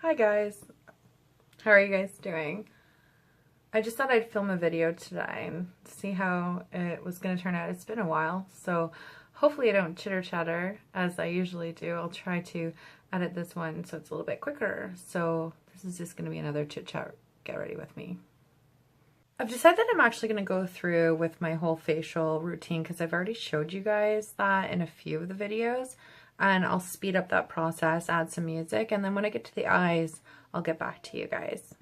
Hi guys, how are you guys doing? I just thought I'd film a video today and see how it was going to turn out. It's been a while, so hopefully I don't chitter chatter as I usually do. I'll try to edit this one so it's a little bit quicker. So this is just going to be another chit chat. Get ready with me. I've decided that I'm actually going to go through with my whole facial routine because I've already showed you guys that in a few of the videos, and I'll speed up that process, add some music, and then when I get to the eyes, I'll get back to you guys.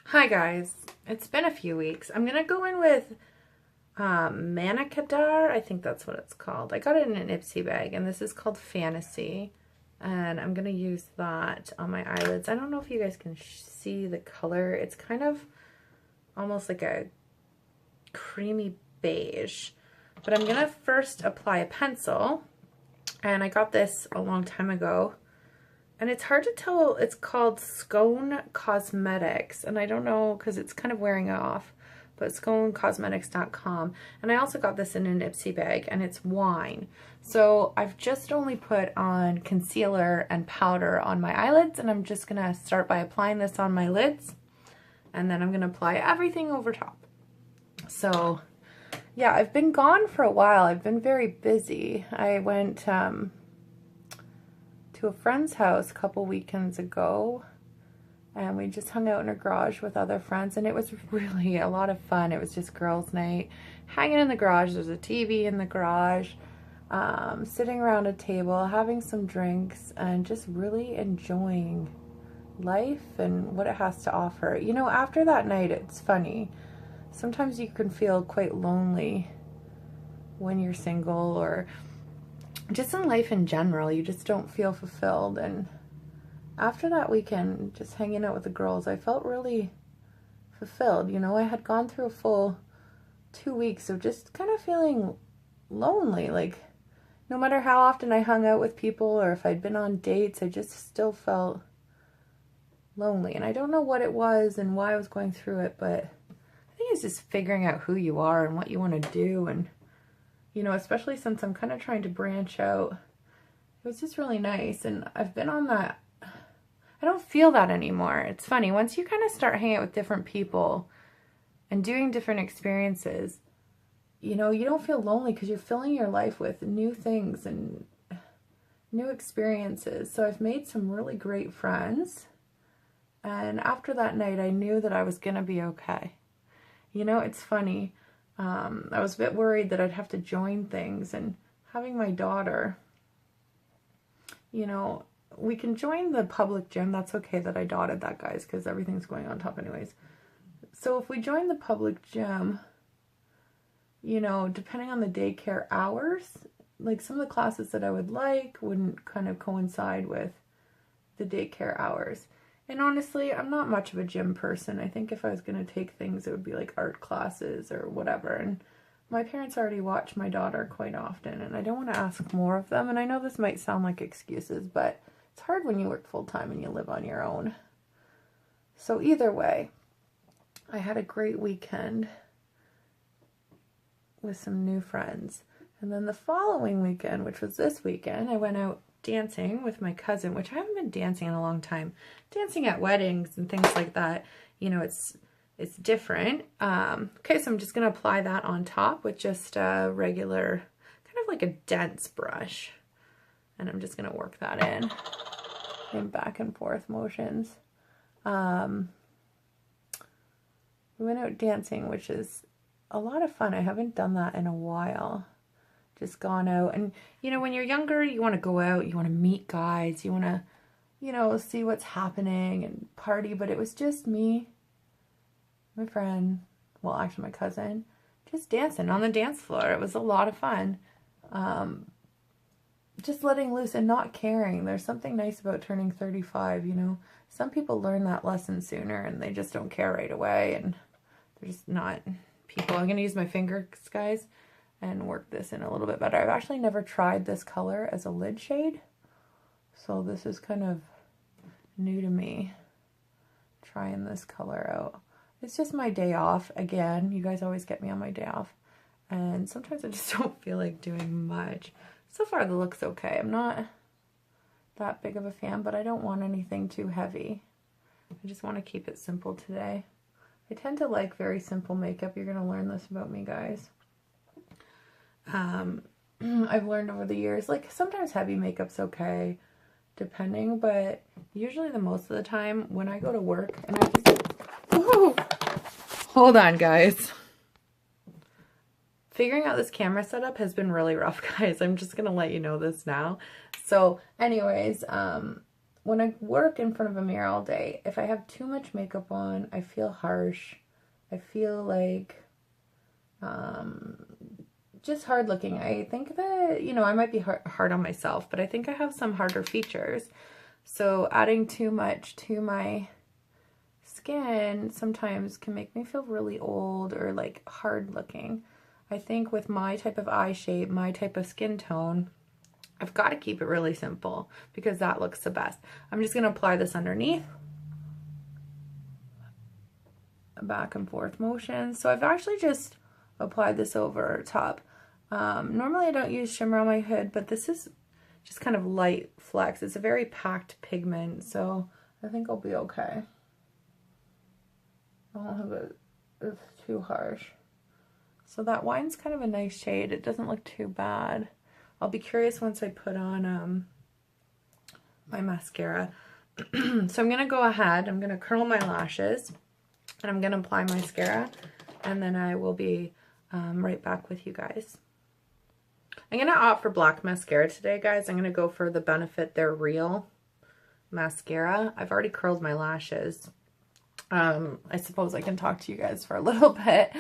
Hi guys, it's been a few weeks. I'm gonna go in with Manicadar, I think that's what it's called. I got it in an Ipsy bag, and this is called Fantasy, and I'm gonna use that on my eyelids. I don't know if you guys can see the color. It's kind of almost like a creamy beige, but I'm gonna first apply a pencil, and I got this a long time ago. And it's hard to tell. It's called Scone Cosmetics, and I don't know because it's kind of wearing off. but it's scollecosmetics.com. And I also got this in an Ipsy bag, and it's wine. So I've just only put on concealer and powder on my eyelids, and I'm just going to start by applying this on my lids, and then I'm going to apply everything over top. So yeah, I've been gone for a while. I've been very busy. I went to a friend's house a couple weekends ago, and we just hung out in her garage with other friends, and it was really a lot of fun. It was just girls' night, hanging in the garage. There's a TV in the garage, sitting around a table, having some drinks, and just really enjoying life and what it has to offer. You know, after that night, it's funny. Sometimes you can feel quite lonely when you're single, or just in life in general. You just don't feel fulfilled. And after that weekend, just hanging out with the girls, I felt really fulfilled. You know, I had gone through a full 2 weeks of just kind of feeling lonely. Like, no matter how often I hung out with people or if I'd been on dates, I just still felt lonely. And I don't know what it was and why I was going through it, but I think it's just figuring out who you are and what you want to do. And, you know, especially since I'm kind of trying to branch out, it was just really nice. And I've been on that. I don't feel that anymore. It's funny. Once you kind of start hanging out with different people and doing different experiences, you know, you don't feel lonely because you're filling your life with new things and new experiences. So I've made some really great friends. And after that night, I knew that I was going to be okay. You know, it's funny. I was a bit worried that I'd have to join things, and having my daughter, you know, we can join the public gym. That's okay that I dotted that, guys, because everything's going on top anyways. So if we join the public gym, you know, depending on the daycare hours, like some of the classes that I would like wouldn't kind of coincide with the daycare hours. And honestly, I'm not much of a gym person. I think if I was going to take things, it would be like art classes or whatever. And my parents already watch my daughter quite often, and I don't want to ask more of them. And I know this might sound like excuses, but it's hard when you work full-time and you live on your own. So either way, I had a great weekend with some new friends. And then the following weekend, which was this weekend, I went out dancing with my cousin, which I haven't been dancing in a long time. Dancing at weddings and things like that, you know, it's different. Okay, so I'm just going to apply that on top with just a regular, kind of like a dense brush. And I'm just going to work that in back and forth motions. We went out dancing, which is a lot of fun. I haven't done that in a while. Just gone out, and you know, when you're younger, you want to go out, you want to meet guys, you want to, you know, see what's happening and party. But it was just me, my friend, well, actually my cousin, just dancing on the dance floor. It was a lot of fun. Just letting loose and not caring. There's something nice about turning 35, you know. Some people learn that lesson sooner and they just don't care right away, and they're just not people. I'm going to use my fingers, guys, and work this in a little bit better. I've actually never tried this color as a lid shade, so this is kind of new to me, trying this color out. It's just my day off. Again, you guys always get me on my day off, and sometimes I just don't feel like doing much. So far the look's okay. I'm not that big of a fan, but I don't want anything too heavy. I just want to keep it simple today. I tend to like very simple makeup. You're going to learn this about me, guys. I've learned over the years, like sometimes heavy makeup's okay, depending, but usually the most of the time when I go to work and I just, ooh, hold on, guys. Figuring out this camera setup has been really rough, guys. I'm just gonna let you know this now. So anyways, when I work in front of a mirror all day, if I have too much makeup on, I feel harsh. I feel like just hard looking. I think that, you know, I might be hard on myself, but I think I have some harder features. So adding too much to my skin sometimes can make me feel really old or like hard looking. I think with my type of eye shape, my type of skin tone, I've got to keep it really simple because that looks the best. I'm just going to apply this underneath. back and forth motions. So I've actually just applied this over top. Normally I don't use shimmer on my hood, but this is just kind of light flecks. It's a very packed pigment, so I think I'll be okay. I don't have it's too harsh. So that wine's kind of a nice shade. It doesn't look too bad. I'll be curious once I put on my mascara. So I'm going to go ahead, I'm going to curl my lashes, and I'm going to apply mascara, and then I will be right back with you guys. I'm going to opt for black mascara today, guys. I'm going to go for the Benefit They're Real mascara. I've already curled my lashes. I suppose I can talk to you guys for a little bit.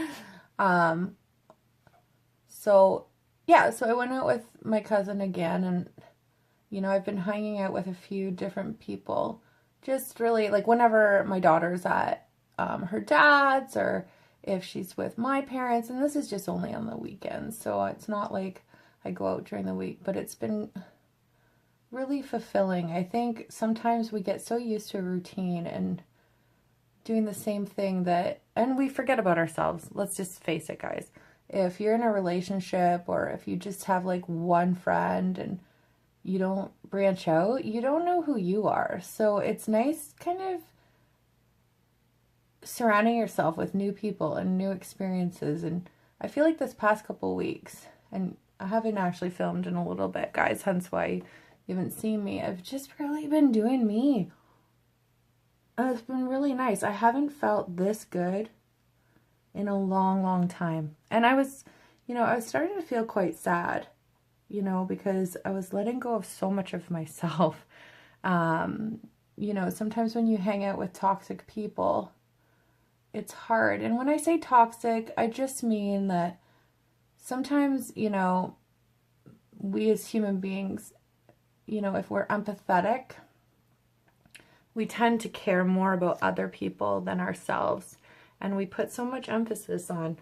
So yeah, so I went out with my cousin again, and you know, I've been hanging out with a few different people, just really like whenever my daughter's at her dad's, or if she's with my parents, and this is just only on the weekends, so it's not like I go out during the week, but it's been really fulfilling. I think sometimes we get so used to a routine and doing the same thing and we forget about ourselves. Let's just face it, guys. If you're in a relationship, or if you just have like one friend and you don't branch out, you don't know who you are. So it's nice kind of surrounding yourself with new people and new experiences. And I feel like this past couple weeks, and I haven't actually filmed in a little bit, guys, hence why you haven't seen me. I've just really been doing me. And it's been really nice. I haven't felt this good in a long, long time. And I was starting to feel quite sad, you know, because I was letting go of so much of myself. You know, sometimes when you hang out with toxic people, it's hard. And when I say toxic, I just mean that sometimes, you know, we as human beings, you know, if we're empathetic, we tend to care more about other people than ourselves. And we put so much emphasis on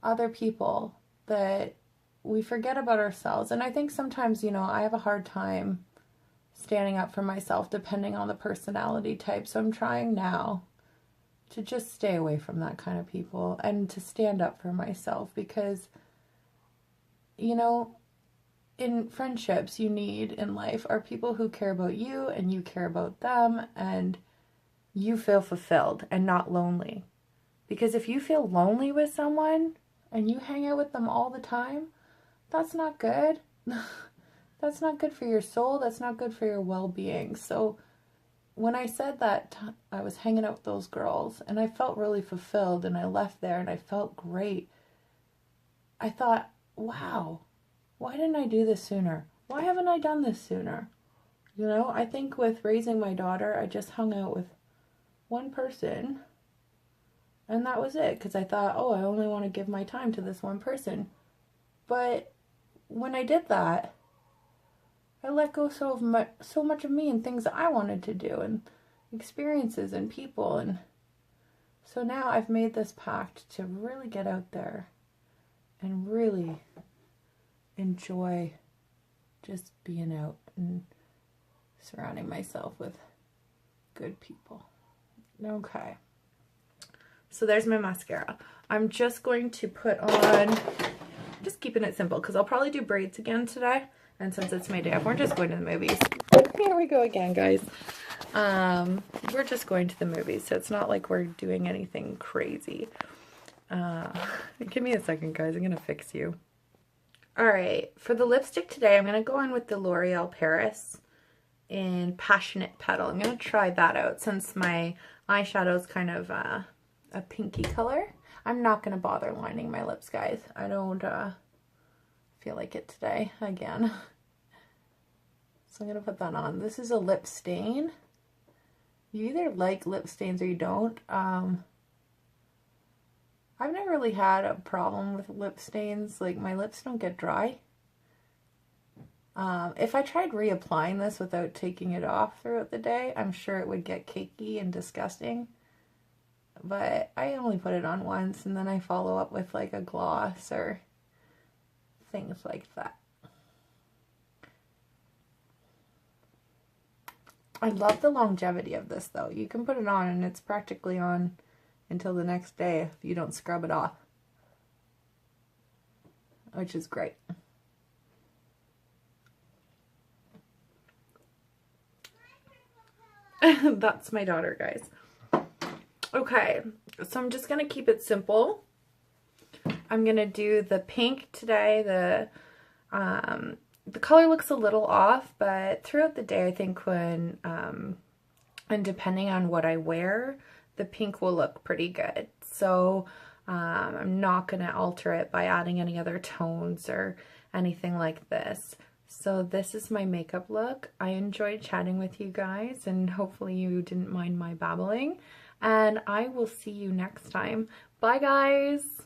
other people that we forget about ourselves. And I think sometimes, you know, I have a hard time standing up for myself depending on the personality type. So I'm trying now to just stay away from that kind of people and to stand up for myself, because, you know, in friendships you need in life are people who care about you and you care about them, and you feel fulfilled and not lonely. Because if you feel lonely with someone and you hang out with them all the time, that's not good. That's not good for your soul. That's not good for your well-being. So when I said that I was hanging out with those girls and I felt really fulfilled and I left there and I felt great, I thought, wow, why didn't I do this sooner? Why haven't I done this sooner? You know, I think with raising my daughter, I just hung out with one person, and that was it, because I thought, oh, I only want to give my time to this one person. But when I did that, I let go so much of me and things that I wanted to do and experiences and people. And so now I've made this pact to really get out there and really enjoy just being out and surrounding myself with good people. Okay. So there's my mascara. I'm just going to put on, just keeping it simple, because I'll probably do braids again today. And since it's my day off, we're just going to the movies. Here we go again, guys. We're just going to the movies, so it's not like we're doing anything crazy. Give me a second, guys. I'm going to fix you. Alright, for the lipstick today, I'm going to go in with the L'Oreal Paris in Passionate Petal. I'm going to try that out since my eyeshadow is kind of a pinky color. I'm not going to bother lining my lips, guys. I don't feel like it today again. So I'm going to put that on. This is a lip stain. You either like lip stains or you don't. I've never really had a problem with lip stains. Like, my lips don't get dry. If I tried reapplying this without taking it off throughout the day, I'm sure it would get cakey and disgusting. But I only put it on once, and then I follow up with like a gloss or things like that. I love the longevity of this though. You can put it on and it's practically on until the next day if you don't scrub it off, which is great. That's my daughter, guys. Okay, so I'm just gonna keep it simple. I'm gonna do the pink today. The color looks a little off, but throughout the day, I think when and depending on what I wear, the pink will look pretty good. So I'm not gonna alter it by adding any other tones or anything like this. So this is my makeup look. I enjoyed chatting with you guys, and hopefully you didn't mind my babbling. And I will see you next time. Bye, guys!